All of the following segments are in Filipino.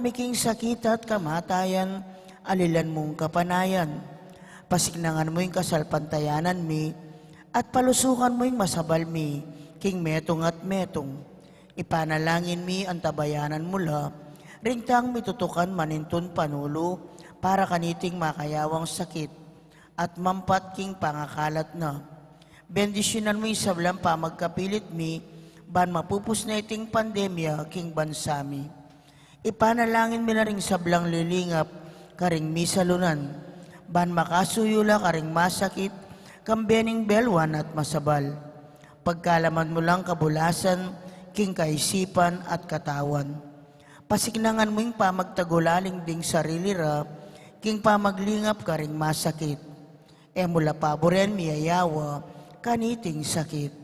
miking sakit at kamatayan, alilan mong kapanayan. Pasignangan mo yung kasalpantayanan mi, at palusukan mo yung masabal mi, king metong at metong. Ipanalangin mi ang tabayanan mula, ringtang mitutukan manintun panulo, para kaniting makayawang sakit, at mampat king pangakalat na. Bendisyonan mo yung sablang pamagkapilit mi, ban mapupus na iting pandemya, king bansami. Ipanalangin mi na ring sablang lilingap, karing misalunan, ban makasuyula karing masakit, kambening belwan at masabal. Pagkalaman mo lang kabulasan, king kaisipan at katawan. Pasignangan mo yung pamagtagulaling ding sarili ra, king pamaglingap karing masakit. E mula paboren miyayawa, kaniting sakit.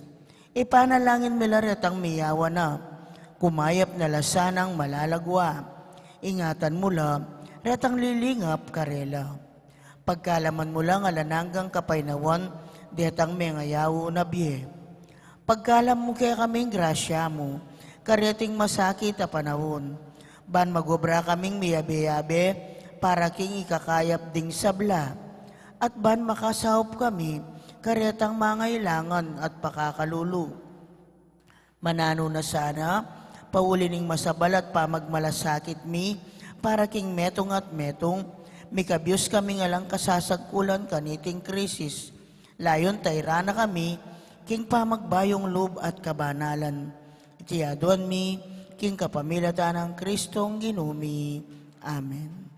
Ipanalangin milaretang miyawa na, kumayap na lasanang malalagwa. Ingatan mula, retang lilingap karela. Pagkalaman mo lang alananggang kapainawan, detang mengayawo na biye. Pagkalam mo kaya kaming grasya mo, kareting masakit a panahon. Ban magobra kaming miyabe-yabe, para king ikakayap ding sabla. At ban makasahop kami, karetang mangailangan at pakakalulu. Manano na sana, paulining masabal at pamagmalasakit mi, para king metong at metong, mikabyos kami nga lang kasasagkulan kaniting krisis. Layon tayrana kami, king pamagbayong loob at kabanalan. Itiyaduan mi, king kapamilatan ng Kristong ginumi. Amen.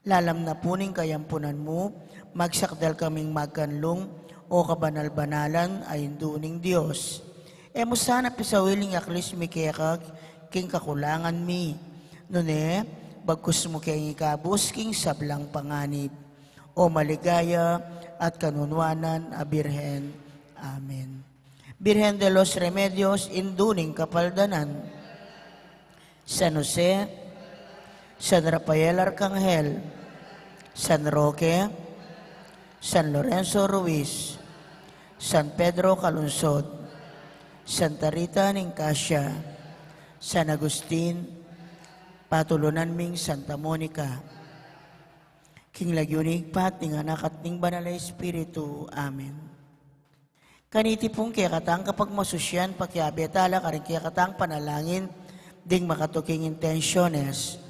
Lalam na puning kayampunan mo, magsakdal kaming magkanlong, o kabanal-banalan ay duning Diyos. E mo sana pisawiling aklis mi kekag, king kakulangan mi. Nune, bagkus mo kayong ikabus, king sablang panganib. O maligaya at kanunwanan a Birhen. Amen. Birhen de los Remedios, induning kapaldanan. San Jose, San Rafael Arcangel, San Roque, San Lorenzo Ruiz, San Pedro Calunsod, Santa Rita Nicasia, San Agustin, patulunan ming Santa Monica, king lagyunig pat ning anak at ning banal na Espiritu. Amen. Kaniti pong kaya katang kapag masusyan, pakiabetala karing kaya katang panalangin, ding makatuking intensyones.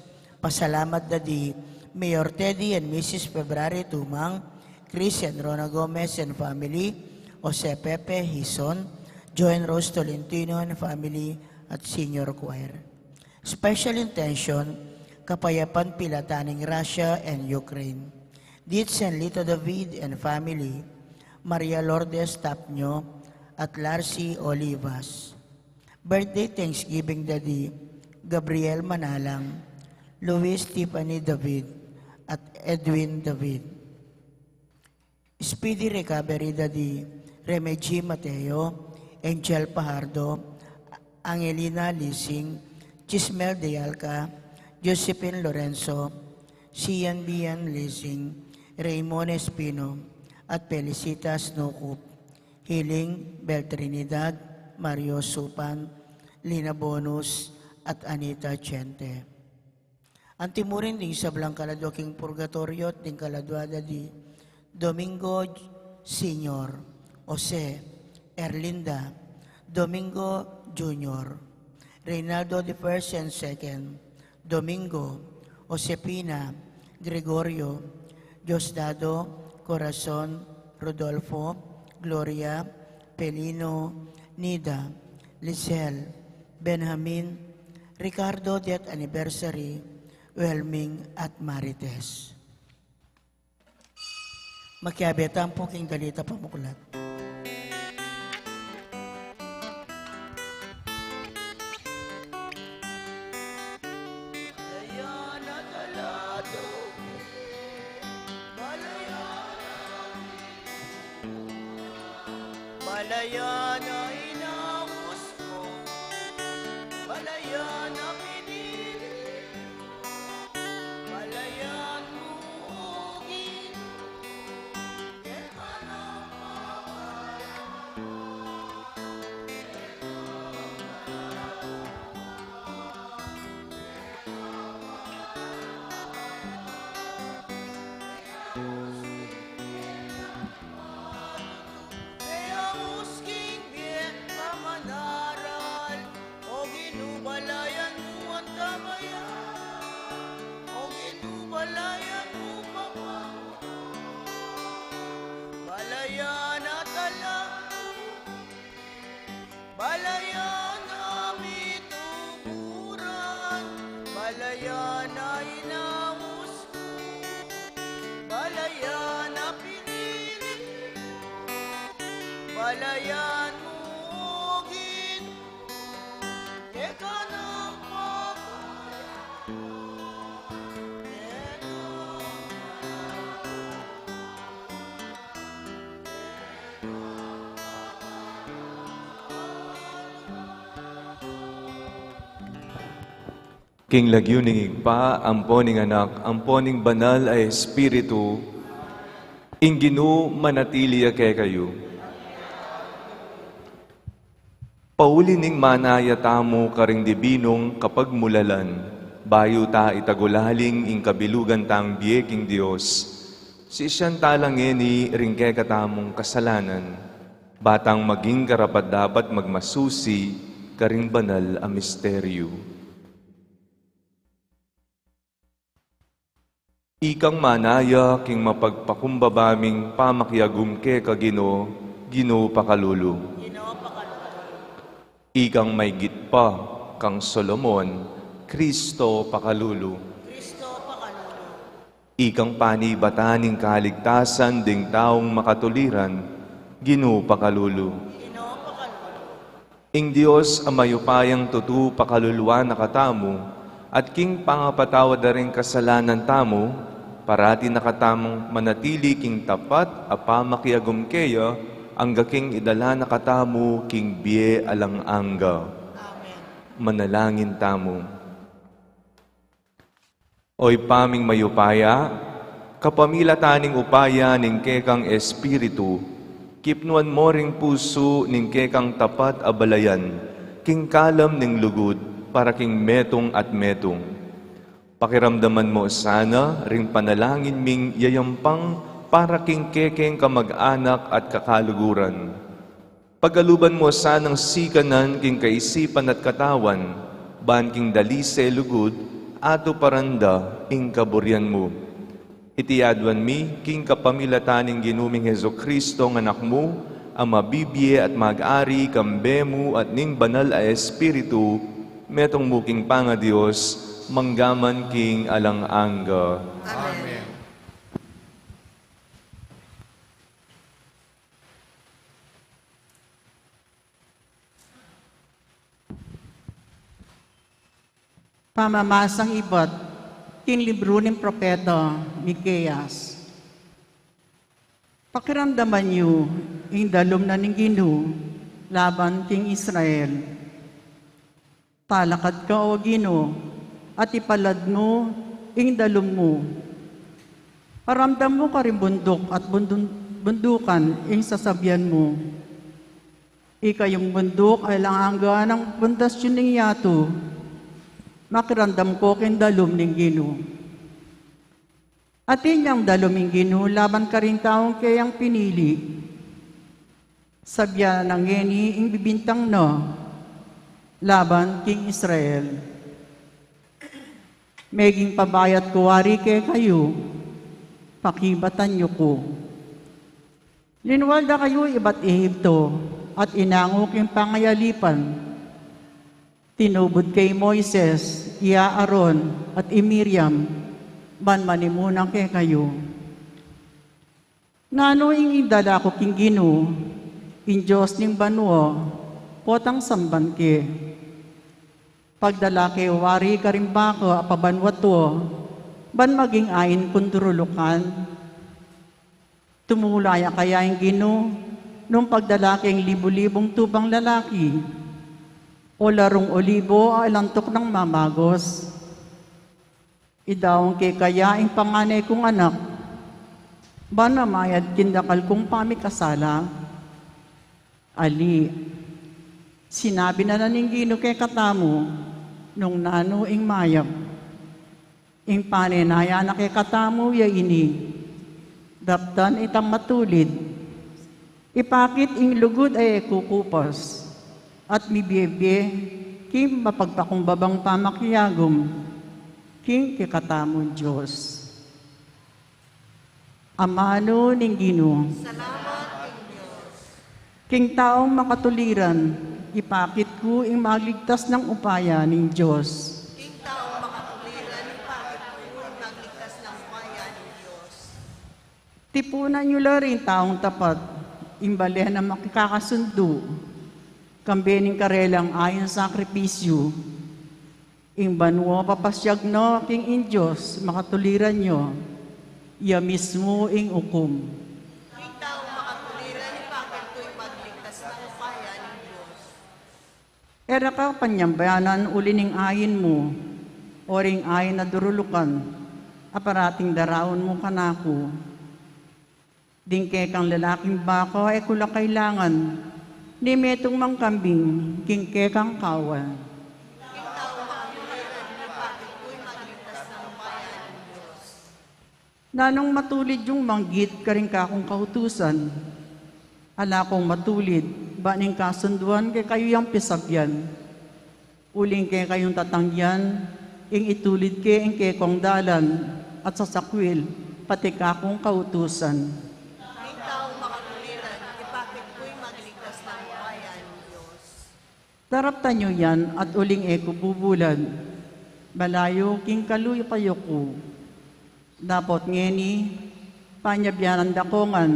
Pasalamat dadi, Mayor Teddy and Mrs. February Tumang, Chris and Rona Gomez and family, Jose Pepe Hison, Joan Rose Tolentino and family, at senior choir. Special intention, kapayapan pilataning Russia and Ukraine. Ditz and Lito David and family, Maria Lourdes Tapnyo, at Larcy Olivas. Birthday Thanksgiving Daddy, Gabriel Manalang, Luis Tiffany David, at Edwin David. Speedy Recovery Daddy, Remeji Mateo, Angel Pajardo, Angelina Lising, Chismel Dealca, Josephine Lorenzo, Sian Bian Lising, Raymond Espino, at Felicitas Nukup, Hiling Beltrinidad, Mario Supan, Lina Bonus, at Anita Chente. Ang timurin ding sa Blancaladwa king Purgatorio at ding Kaladwada di Domingo Senior, Jose, Erlinda, Domingo Junior, Reynaldo the First and Second, Domingo, Josepina, Gregorio, Diosdado, Corazon, Rodolfo, Gloria, Pelino, Nida, Lisel, Benjamin, Ricardo Death Anniversary, Welming at Marites. Makiabetan po king dalita pamuklat. Malaya na inamos ko, malaya na pinili, malaya tuugin, Balayan mo ugin, eka ng King lagyuning igpa, amponing anak, amponing banal ay Espiritu, ingginu manatili kay kayo. Paulining manaya tamo karing dibinong kapag mulalan, bayo ta itagulaling ing kabilugan tang biyeking Diyos, si isyan talangeni ringke katamong kasalanan, batang maging karapat dapat magmasusi karing banal a misteryo. Ikang manaya king mapagpakumbabaming pamakyagum ke kagino, Gino pakalulu. Ikang may gitpa kang Solomon, Kristo pakalulu. Ikang panibataning kaligtasan ding taong makatuliran, Gino pakalulu. Ing Diyos amayupayang tutu pakaluluan na katamu, at king pangapatawad na rin kasalanan tamo, parati nakatamong manatili king tapat apamakiagum keya, angga king idala nakatamu king biye alang angga. Amen. Manalangin tamo. Oy paming mayupaya, kapamilataning upaya ning kekang Espiritu, kipnuan mo ring puso ning kekang tapat abalayan, king kalam ning lugod, para king metong at metong. Pakiramdaman mo sana ring panalangin ming yayampang para king kekeng kamag-anak at kakaluguran. Pagaluban mo sanang sikanan king kaisipan at katawan, ban king dalise lugod, ato paranda ing kaburyan mo. Itiadwan mi king kapamilataning ginuming Heso Kristo ng anak mo, ang mabibye at mag-ari kambe mo at ning banal a Espiritu, metong muking panga Diyos, manggaman king alang angga. Amen. Pamamasang ibat, king libro ng propeta Miqueas. Pakiramdaman niyo, ing dalom na ning Gino, laban king Israel. Talakad ka o Gino, at ipalad mo, ing dalom mo. Paramdam mo ka rin bundok at bundukan, ing sasabyan mo. Ikayong bundok ay lang angga ng pundasyon ng yato. Makirandam ko king dalom ning Gino. At inyang dalom ning Gino, laban ka rin taong kayang pinili. Sabya ng ngeni ing bibintang na, laban king Israel. Meging pabayat ko wari kay kayo, pakibatan niyo ko. Linwalda kayo iba't Ehipto, at inango king pangayalipan. Tinubod kay Moises, iya Aaron, at Miriam, ban manimunang kay kayo. Ngano ing idala ko king Gino, ing Diyos ning banwa, potang samban ke. Pagdala kay wari karimbako apabanwato, ban maging ain kundurulukan. Tumulaya kaya yung Gino, nung pagdala kay libu-libong tubang lalaki, o larong olibo ay lantok ng mamagos. Idawang kay kaya yung panganay kong anak, ban namayad kindakal kong pamikasala. Ali, sinabi na ning Gino kay katamu, nung nano ing mayam, ing panenaya na kay katamu ya ini, daptan itang matulid, ipakit ing lugod ay kukupas, at mibiyebye, kim mapagpakumbabang pamakyagom, king kikatamu Diyos. Amano ning Gino, Salamat king Diyos. king taong makatuliran, ipakit ko ing magligtas ng upaya ng Diyos. King taong makatuliran, ipakit mo ang magligtas ng upaya ng Diyos. Tipunan niyo la rin taong tapat, imbalihan na makikakasundo, kambening karelang ayon sa sakripisyo, banwo papasyag no king Indyos, makatuliran nyo, iya mismo ing ukom. Ikaw makatuliran ni bakit ko'y magligtas ng upaya ng Diyos. Era ka panyambayanan uli ning ayin mo, oring ayin na durulukan, aparating daraon mo kanako. Dingke kang lalaking bako ay kula kailangan, ni metong mangkambing, kingke kang kawan. Ikaw makatuliran ni bakit ko'y magligtas ng upaya ng Diyos. Nanong matulid yung manggit ka rin kakong kautusan, ala kong matulid, baning kasunduan kay kayo yung pisagyan. Uling kay kayong tatangyan, ing itulid kay ing kay kong dalan, at sa sakwil, pati kakong kautusan. Ikaw makatuliran ni bakit ko'y magligtas ng upaya ng Diyos. Daraptan nyo yan at uling eko bubulan, balayo king kaluyo payo ko. Dapat ngeni, panyabyanan dakongan,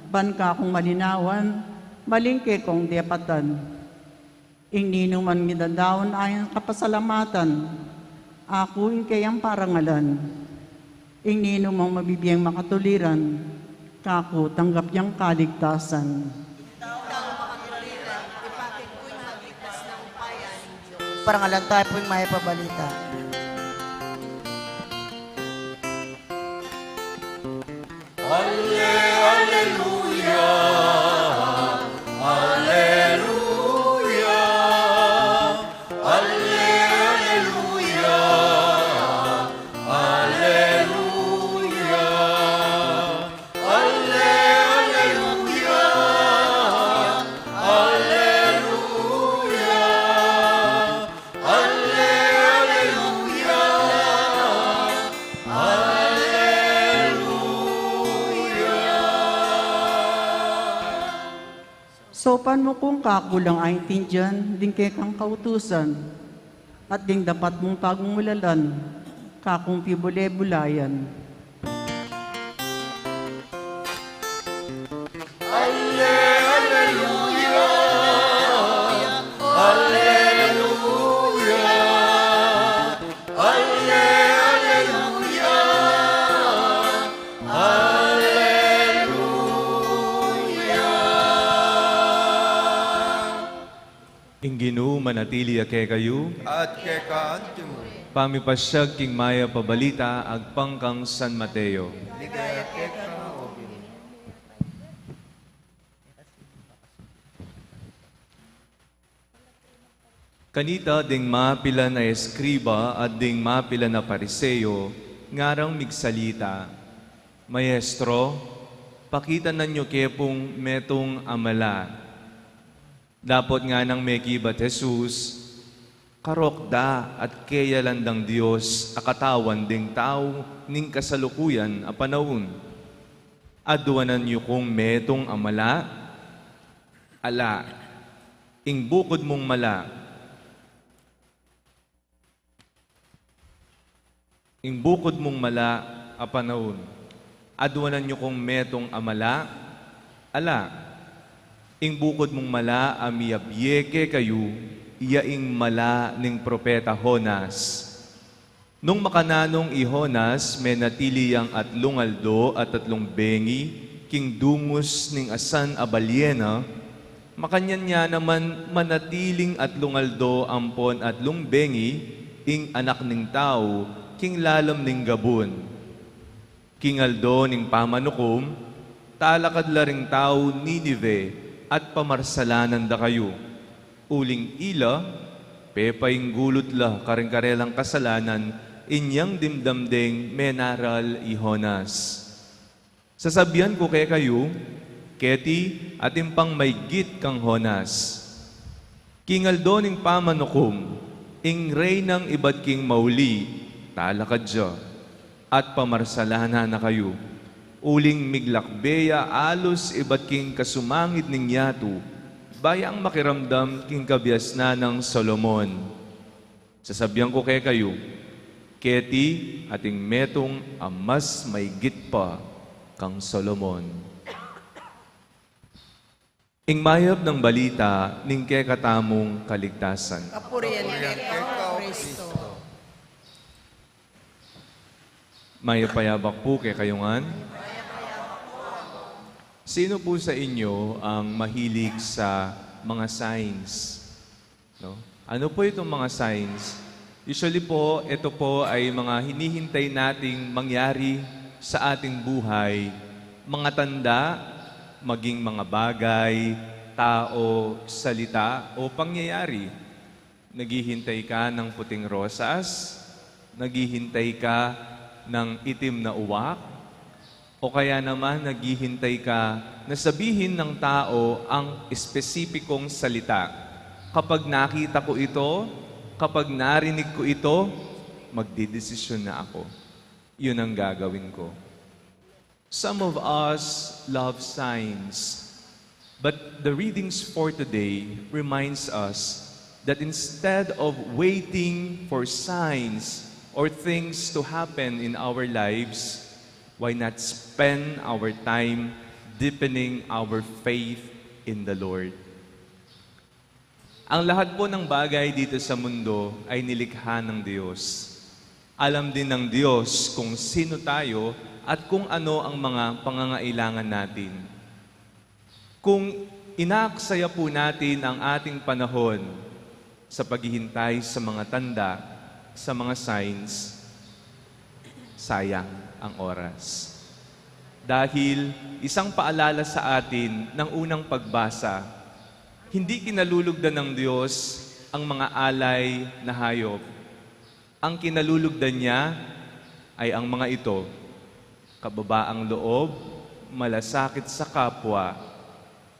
ban ka kong malinawan, malingke kong diapatan. Ing ninuman midadaon ayon kapasalamatan, ako ing kayang parangalan. Ing ninumang mabibiyang makatuliran, kako tanggap yang kaligtasan. Ikaw makatuliran ni bakit ko'y magligtas ng upaya ng Diyos. Parangalan tayo po yung mahipabalita. Sopan mo kung kakulang ay tindiyan, din kay kang kautusan, at ding dapat mong pagmulalan, kakong pibule-bulayan. Inginu manatili ake kayo, at kay kaantimo, pamipasyag king maya pabalita agpang kang San Mateo. ligaya kay ka open. Kanita ding mapila na eskriba at ding mapila na pariseyo, ngarang migsalita, Maestro, pakita nanyo kepong metong amala. Dapat nga nang mekibat Jesus, karokda at kaya landang Diyos, akatawan ding tao ning kasalukuyan a panahon. Aduanan niyo kung metong amala, ala, ing bukod mong mala, ing bukod mong mala a panahon. Aduanan niyo kung metong amala, ala, ing bukod mong mala amiyabyeke kayo, iyaing mala ning propeta Honas. Nung makananong i Honas, may natili yang atlong aldo at tatlong bengi, king dungus ning asan a balyena, makanyan niya naman manatiling atlong aldo ampon atlong bengi, ing anak ning tao, king lalam ning gabon. King aldo ning pamanukom, talakad laring tao Ninive, at pamarsalanan da kayo. Uling ila, pepaing gulot la karing-karelang kasalanan, inyang dimdamdeng menaral i Honas. Sasabihan ko kay kayo, keti ating pang maygit kang Honas. Kingaldo ning pamanukom, ing rey ng ibad king mauli, talakad siya, at pamarsalanan na kayo. Uling miglakbeya alos iba't king kasumangit ning yato, bayang makiramdam king kabyas na ng Solomon. Sasabihan ko kay kayo, keti ating metong amas maygit pa kang Solomon. Ing mayap ng balita, ning katamong kaligtasan. Kapurian ni Ikaw, Kristo. Mayapayabak po kay kayungan. Sino po sa inyo ang mahilig sa mga signs? No? Ano po itong mga signs? Usually po, ito po ay mga hinihintay nating mangyari sa ating buhay. Mga tanda, maging mga bagay, tao, salita o pangyayari. Naghihintay ka ng puting rosas, naghihintay ka ng itim na uwak, o kaya naman naghihintay ka na sabihin ng tao ang espesipikong salita. Kapag nakita ko ito, kapag narinig ko ito, magdidesisyon na ako. Yun ang gagawin ko. Some of us love signs, but the readings for today reminds us that instead of waiting for signs or things to happen in our lives, why not spend our time deepening our faith in the Lord? Ang lahat po ng bagay dito sa mundo ay nilikha ng Diyos. Alam din ng Diyos kung sino tayo at kung ano ang mga pangangailangan natin. Kung inaaksaya po natin ang ating panahon sa paghihintay sa mga tanda, sa mga signs, sayang ang oras. Dahil isang paalala sa atin ng unang pagbasa, hindi kinalulugdan ng Diyos ang mga alay na hayop. Ang kinalulugdan niya ay ang mga ito, kababaang loob, malasakit sa kapwa.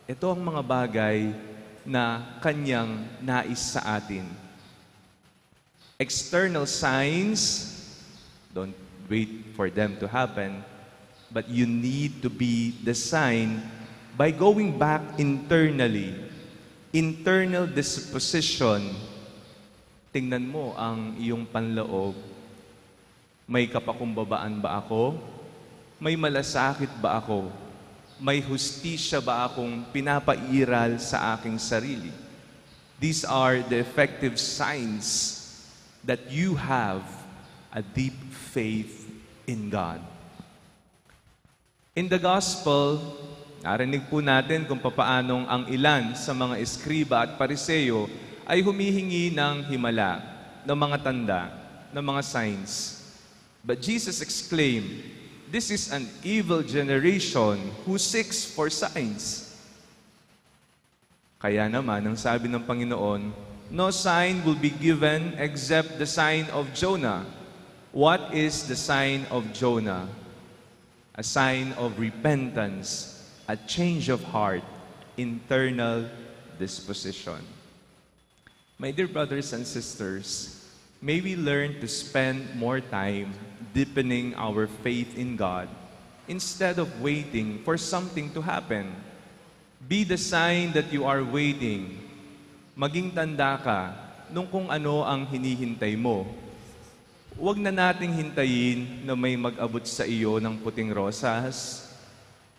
Ito ang mga bagay na kanyang nais sa atin. External signs, don't wait for them to happen, but you need to be the sign by going back internally. Internal disposition. Tingnan mo ang iyong panloob. May kapakumbabaan ba ako? May malasakit ba ako? May hustisya ba akong pinapairal sa aking sarili? These are the effective signs that you have a deep faith in God. In the Gospel, narinig po natin kung papaanong ang ilan sa mga eskriba at pariseyo ay humihingi ng himala, ng mga tanda, ng mga signs. But Jesus exclaimed, "This is an evil generation who seeks for signs." Kaya naman, ang sabi ng Panginoon, "No sign will be given except the sign of Jonah." What is the sign of Jonah? A sign of repentance, a change of heart, internal disposition. My dear brothers and sisters, may we learn to spend more time deepening our faith in God instead of waiting for something to happen. Be the sign that you are waiting. Maging tanda ka nung kung ano ang hinihintay mo. Huwag na nating hintayin na may mag-abot sa iyo ng puting rosas.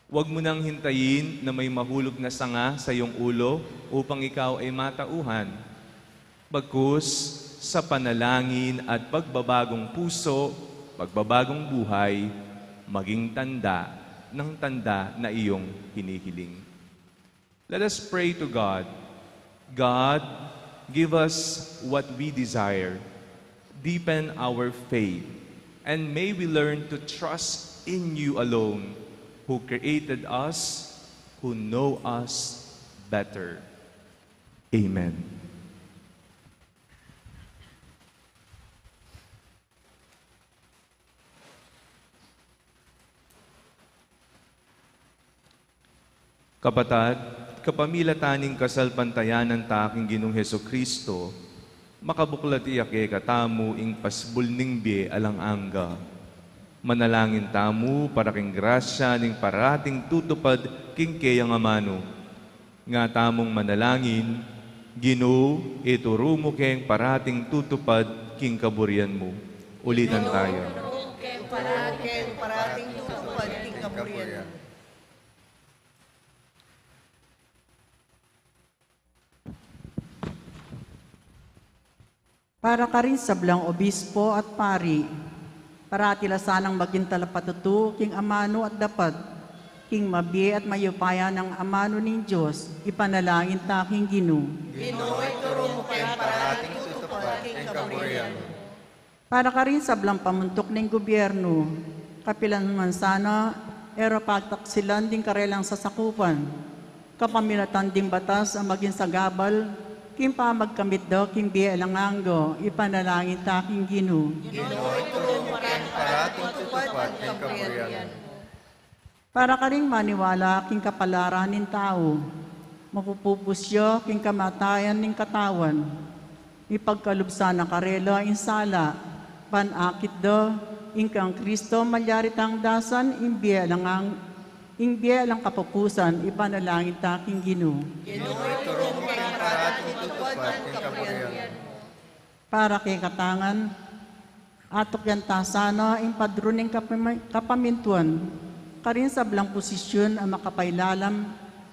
Huwag mo nang hintayin na may mahulog na sanga sa iyong ulo upang ikaw ay matauhan. Bagkus, sa panalangin at pagbabagong puso, pagbabagong buhay, maging tanda ng tanda na iyong hinihiling. Let us pray to God. God, give us what we desire. Deepen our faith. And may we learn to trust in you alone, who created us, who know us better. Amen. Kapatid, kapamilataning kasalpantayanan ta aking Ginoong Hesukristo, makabuklat iyake katamu ing pasbul ning bie alang angga. Manalangin tamu para king grasya ning parating tutupad king kayang amano. Nga tamong manalangin, Ginoo, ituro mo keng parating tutupad king kaburian mo. Ulitan tayo. Parating tutupad king kaburian mo. Para ka rin sa blang obispo at pari, para tila sanang maging talapatutu, king amano at dapat, king mabi at mayupaya ng amano ng Diyos, ipanalangin taking Ginoo. Ginoo'y turo mo kay parating tutupad king kaburihan. Para ka rin sa blang pamuntok ng gobyerno, kapilan man sana, ero pagtaksilan din karelang sasakupan, kapamilatan din batas ang maging sagabal, kim pa magkamit daw, kim biya langanggo, ipanalangin taking Ginoo. Ginoo'y turo mo kay Parating tutupad king kaburihan. Para ka rin maniwala king kapalaran ng tao, mapupupusyo king kamatayan ng katawan, ipagkalubsa na karela insala, panakit do, ingkang Kristo malyaritang dasan, imbiya lang kapupusan, ipanalangin taking Ginoo. Ginoo'y turo mo kay parating tutupad king kaburihan. Para kay katangan, atok yan tasana, impadruning kapamintuan, karin sa blang posisyon ang makapailalam,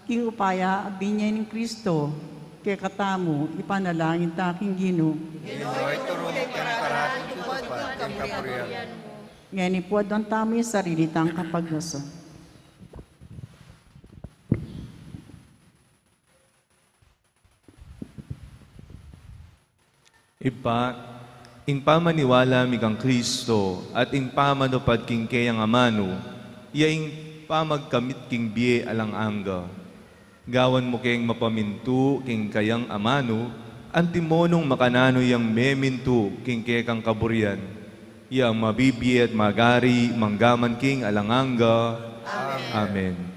king upaya, abinyay ng Kristo, kay katamo, ipanalangin taking Ginoo. Ginoo'y turo mo kay parating tutupad king kaburihan. Ngayon po doon tami sarili tang kapaglason. In pamaniwala mi kang Kristo at in pamanupad king kayang amano, yaing pamagkamit king biye alang angga. Gawan mo keng mapamintu king kayang amano, antimonong makanano yang memintu king kayang kaburian. Yang mabibiye at magari manggaman king alanganga. Amen.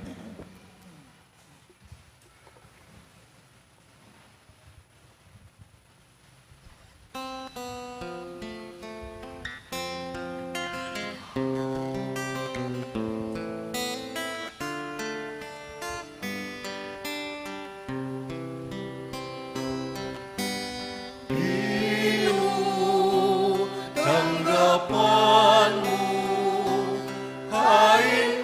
Tanggapan mo, hain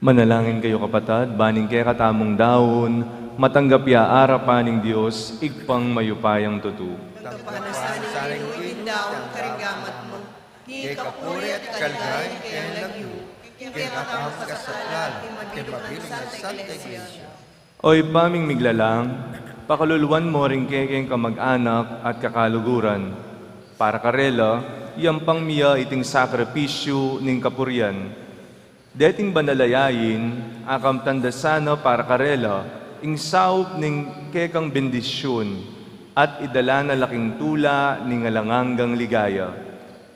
Manalangin kayo kapatad, baning kaya katamong daon, matanggap ya arapan ng Diyos, igpang mayupayang tutu. Panasaning inuwin daw ang karigamat mo. Kay kapuri at kalgay, kaya lagyo. Kaya katawag kasaplan, kay mabiling na Santa Iglesia. Oy paming miglalang, pakaluluwan mo rin kekeng kamag-anak at kakaluguran. Para karela, yampang miya iting sakripisyo ning kapurian. Deting banalayayin, akam tandasana para karela, ing saup ning kekang bendisyon, at idala na laking tula ni ngalanganggang ligaya.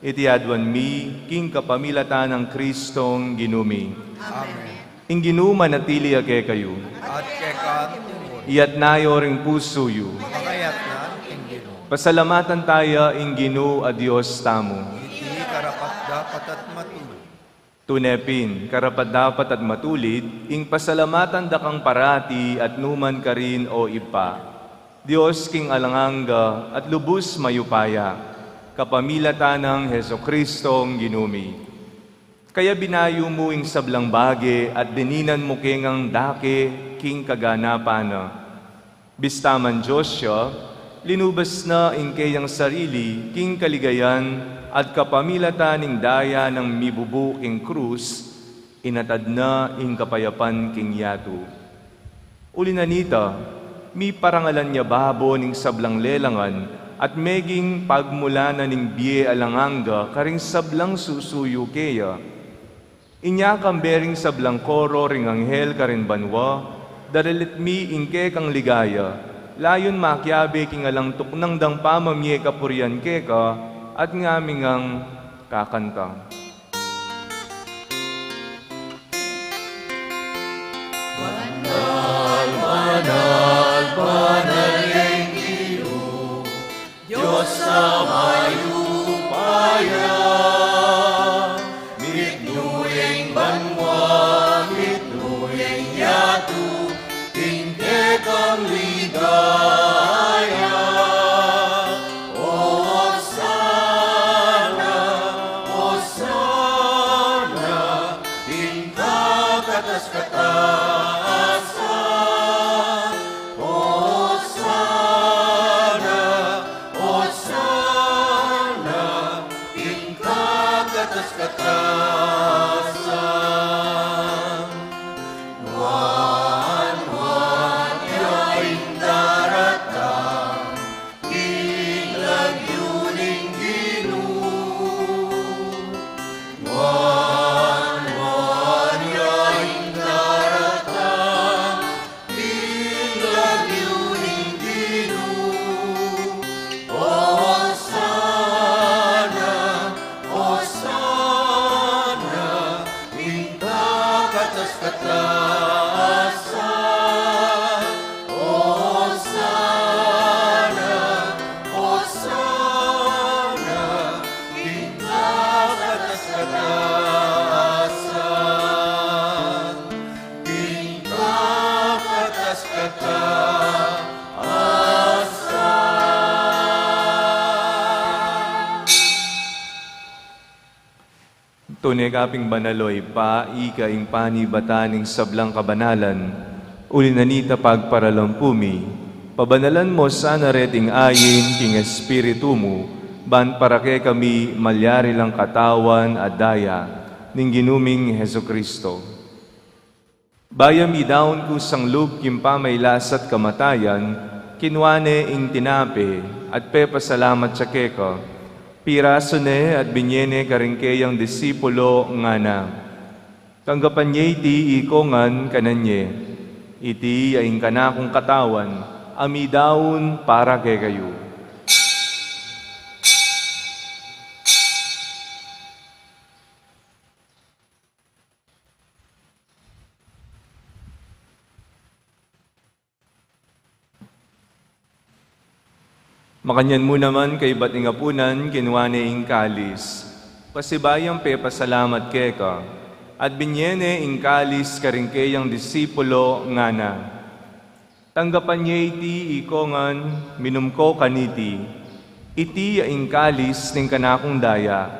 Iti adwan mi, king kapamilatan ng Kristong ginumi. Amen. Ing ginuma natili ake kayo, At kekan tumod, iyat nayo ring puso yu. makayat na ing Ginoo. Pasalamatan tayo ing Ginoo a Dios tamo. Iti karapat dapat at matulog. Tunepin, karapat dapat at matulid, ing pasalamatan dakang parati at numan ka rin o ipa. Diyos king alanganga at lubos mayupaya, kapamilatan ng Heso Kristong ginumi. Kaya binayo mo ing sablang bage at dininan mo king ang dake king kaganapana. Bistaman Diyos siya, linubas na ing kayang sarili king kaligayan at kapamilatan ing daya ng mibubu king krus, inatad na ing kapayapan king yatu. Ulinanita, mi parangalan niya babo ning sablang lelangan at meging pagmula na ning biye alanganga karing sablang susuyo keya. Inya kambering sablang koro ring anghel karin banwa, daralit mi ingke kang ligaya, layon makyabe king alang tuknang dang pamamye kapurian keka at ngaming ang kakanta. Tunay kaping banaloy pa, ika ing panibataning sablang kabanalan, ulinanita pagparalampumi, pabanalan mo sana reting ayin king espiritu mo, ban para kay kami malyari lang katawan at daya, ning ginuming Heso Kristo. Bayam idaon ko sang lub kim pamaylasat kamatayan, kinwane ing tinape, at pepasalamat sa keka, piraso ne at binyene karingkeyang disipulo nga na. Tanggapan niya iti ikongan kananye, iti aing kanakong katawan, amidaon para kay kayo. Makanyan mo naman kay bating apunan, kinwane ing kalis. Pasibayang pepasalamat keka, at binyene ing kalis karingkeyang disipulo nga na. Tanggapan niya iti ikongan, minumko kaniti, iti ing kalis ning kanakong daya,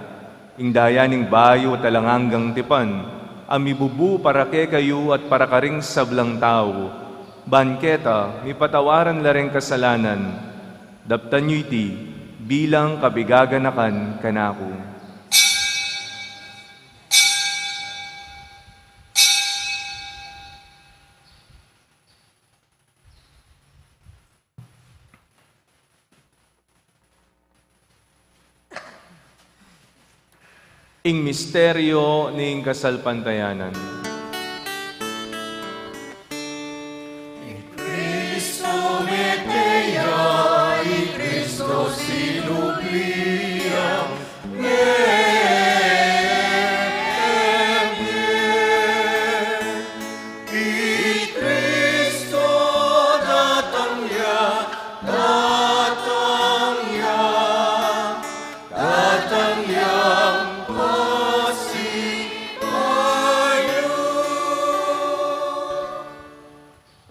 ing daya ning bayo talanganggang tipan, amibubu para ke kayo at para karing sablang tao, banketa, mipatawaran lareng kasalanan, daptan nyo iti, bilang kabigaganakan kanako. Ing misteryo ning kasalpantayanan. Cristo Medea,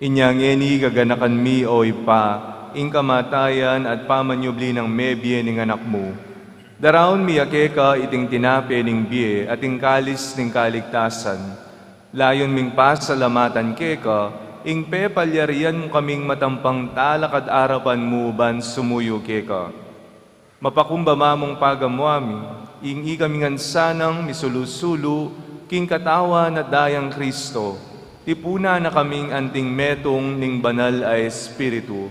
Inyang eni gaganakan mi oy pa, ing kamatayan at pamanyubli ng mebye ning anak mo. Daraon mi ake ka iting tinape ning biye at ing kalis ning kaligtasan. Layon ming pasalamatan ke ka, ing pepalyarian mo kaming matampang talakad arapan mo ban sumuyo ke ka. Mapakumbama mong pagamwami, ing ikamingan sanang misulusulu, king katawa na dayang Kristo, tipuna na kaming anting metong ning banal ay Espiritu.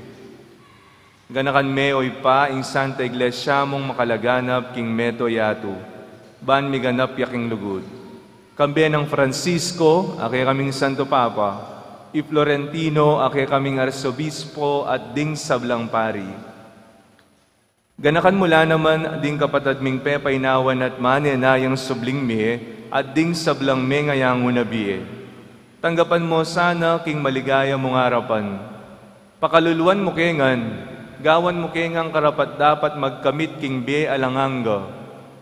Ganakan me oy pa ing Santa Iglesia mong makalaganap king meto yato, ban mi ganap yaking lugod. Kambe ng Francisco, ake kaming Santo Papa, i Florentino, ake kaming Arsobispo at ding sablang pari. Ganakan mula naman ding kapatad ming pepainawan at manenayang subling me at ding sablang me ngayang unabiye. Tanggapan mo sana king maligaya mong harapan. Pakaluluan mo kengan, gawan mo kengang karapat dapat magkamit king be alanganga.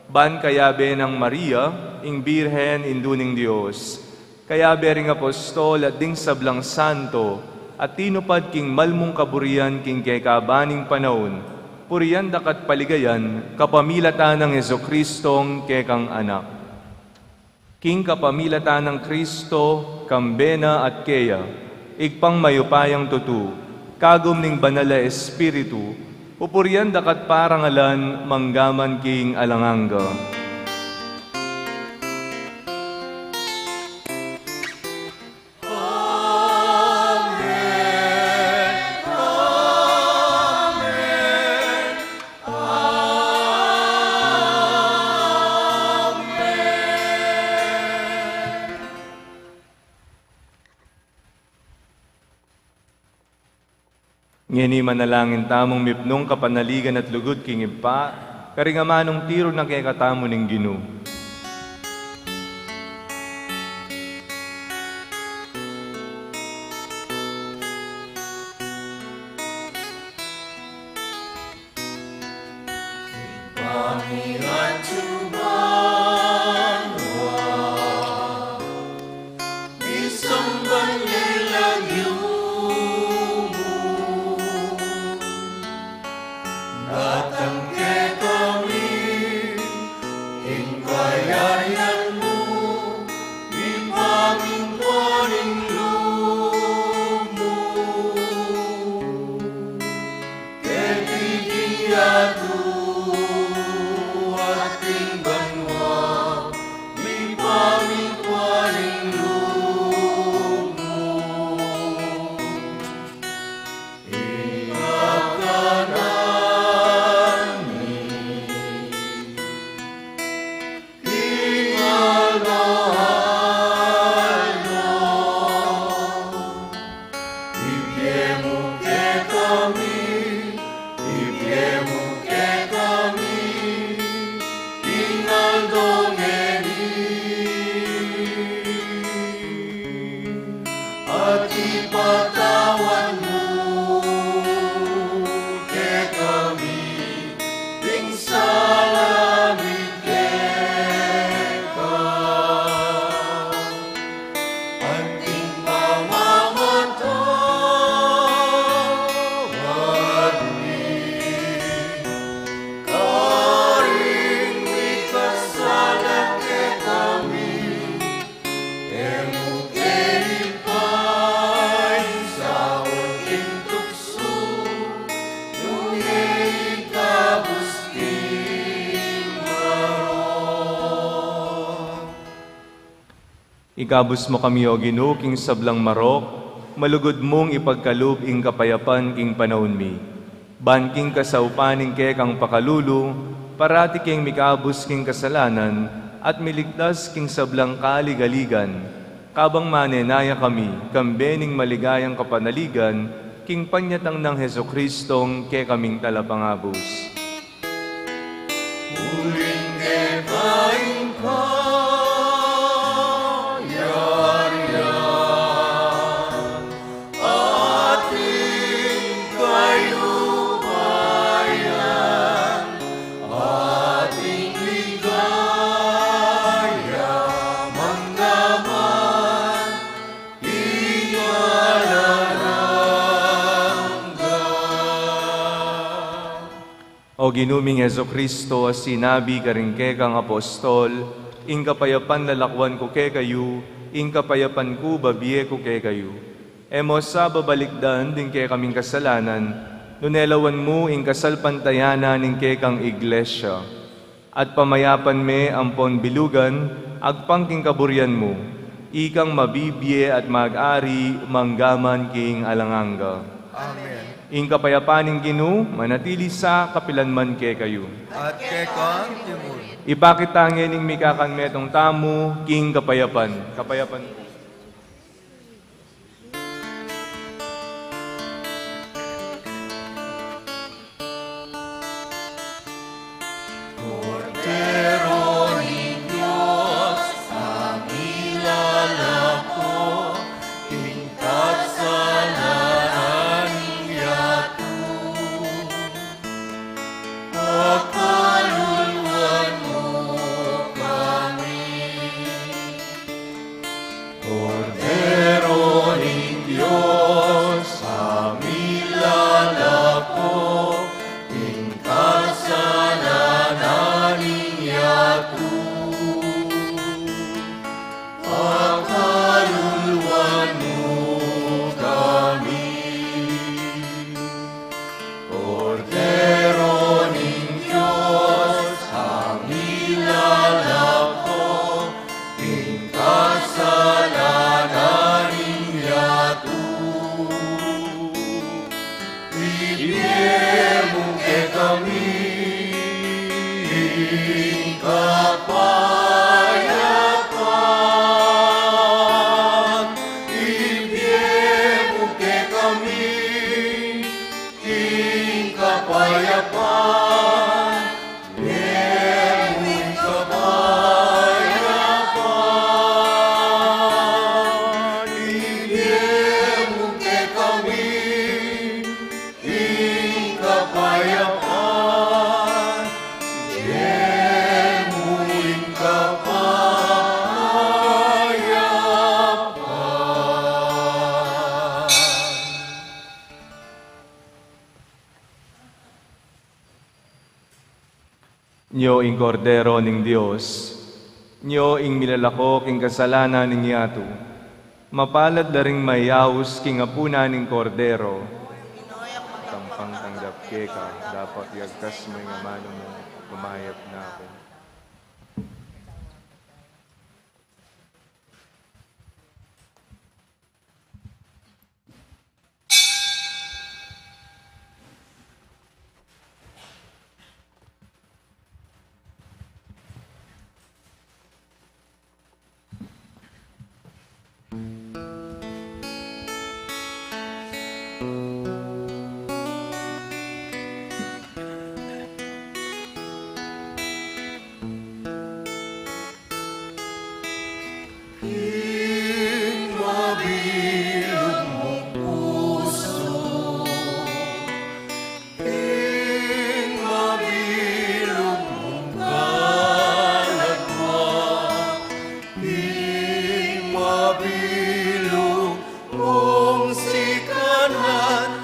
Ban kayabe ng Maria, ing Birhen induning Diyos. Kayabe ring apostol at ding sablang santo, at tinupad king malmong kaburian king kekabaning panahon. Puriyan dakat paligayan, kapamilatan ng Jesucristong kekang anak. King kapamilatan ng Kristo, kambena at keya, igpang mayupayang tutu, kagum ning banala Espiritu, pupurian dakat parangalan, manggaman king alanganga. Ngeni manalangin tamong mipnong kapanaligan at lugod king ipa, karingamanong tiro na kay katamo ning Ginoo. Igabos mo kami o Ginoo king sablang marok, malugod mong ipagkalub ing kapayapan king panahon mi. Ban king kasaupaning ke kang pakalulu, parati king mikabos king kasalanan, at miligtas king sablang kaligaligan. Kabang manenaya kami, kambening maligayang kapanaligan, king panyatang ng Jesucristong ke kaming talapangabos. Ingalanan O ginuming Heso Kristo, sinabi ka rin kang apostol, ing kapayapan lalakwan ko ke kayo, ing kapayapan ko babiye ko ke kayo. Emo sa babalikdan din ke kaming kasalanan, nunelawan mo ing kasalpantayanan ing ke kang iglesia. At pamayapan me ampon bilugan, agpangking kaburian mo, ikang mabibiye at mag-ari, manggaman king alanganga. Amen. Ing kapayapaning Ginu, manatili sa kapilanman ke kayo. At kekang timur. Ipakitangin ing mikakan metong tamu, king kapayapan. Kapayapan po. Nyo ing kordero ning Dios, nyo ing milalako king kasalanan ning yato, mapalad na ring mayaus king apuna ning kordero, tampang tanggap ke ka, dapat yagkas mo yung amano mo, kumayap na ako. Mabilog mong sikanan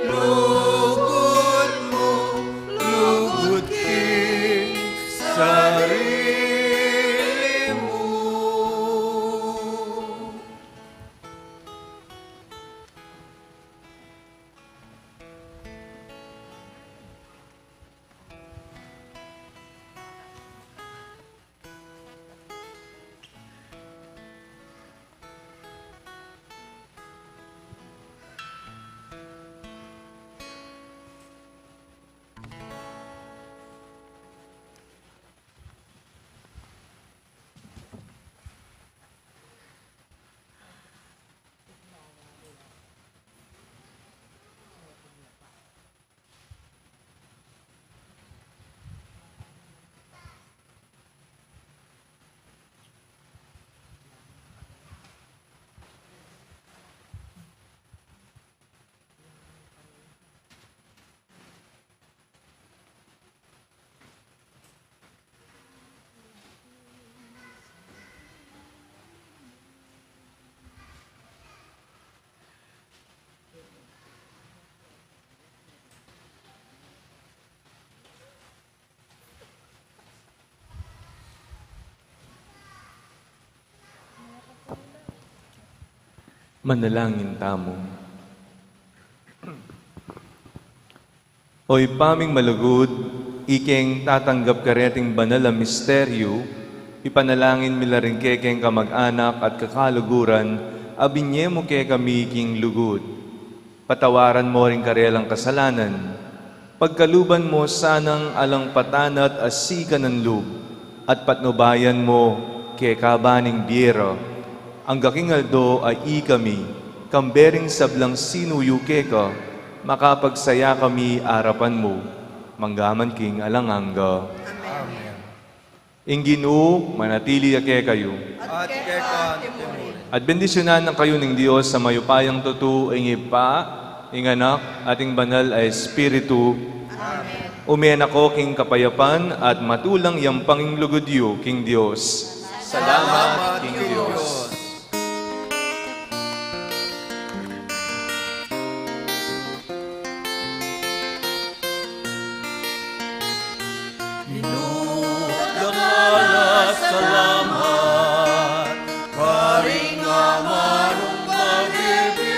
lugod mo, lugod king sarili mo. Manalangin tamo. Oy paming malugod, ikeng tatanggap kareting banal a misteryo, ipanalangin mila rin kekeng kamag-anak at kakaluguran, abinye mo ke kami king lugod. Patawaran mo rin karelang kasalanan, pagkaluban mo sanang alang patanat asika ng lub, at patnubayan mo ke kabaning biyero. Ang gakingaldo ay kami, kambering sablang sinuyo ka, makapagsaya kami arapan mo, manggaman king alanganga. Amen. Inginu, manatili ake kayo. At kekan timuri. At bendisyonan ng kayo ng Diyos sa mayupayang tutu, ing ipa, ing anak, ating banal ay Espiritu. Amen. Umiyan ako king kapayapan at matulang yampanging lugudyo, king Diyos. Salamat, King Diyos. Dakala salamat, karingaman pag-ibig,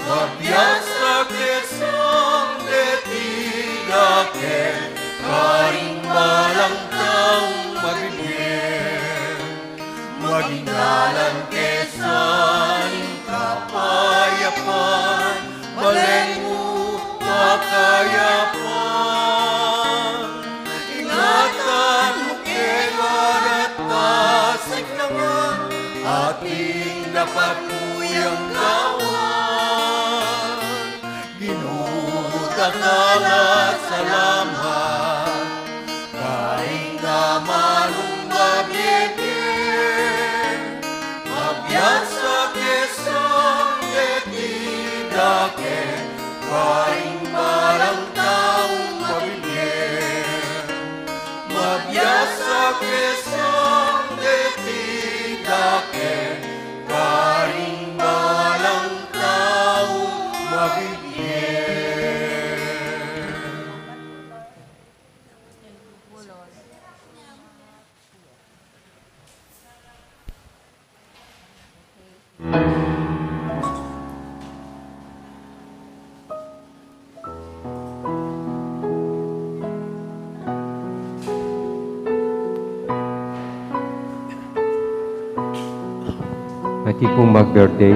magbiasa kesang detidake, karingmalang taong mag-ibig, maginggalan kesan kapayapan, baleng mo makayapan. Ingatan mo kewan at pasiglangan, ating dapat puyang gawan. Ginudakala salamat, kaing namanong mabibig, mabiyasa kesang detidake, kaing malang taong mabibig, mabiyasa kesang detidake, kaing malang taong mabibig. Pati pong mag-birthday,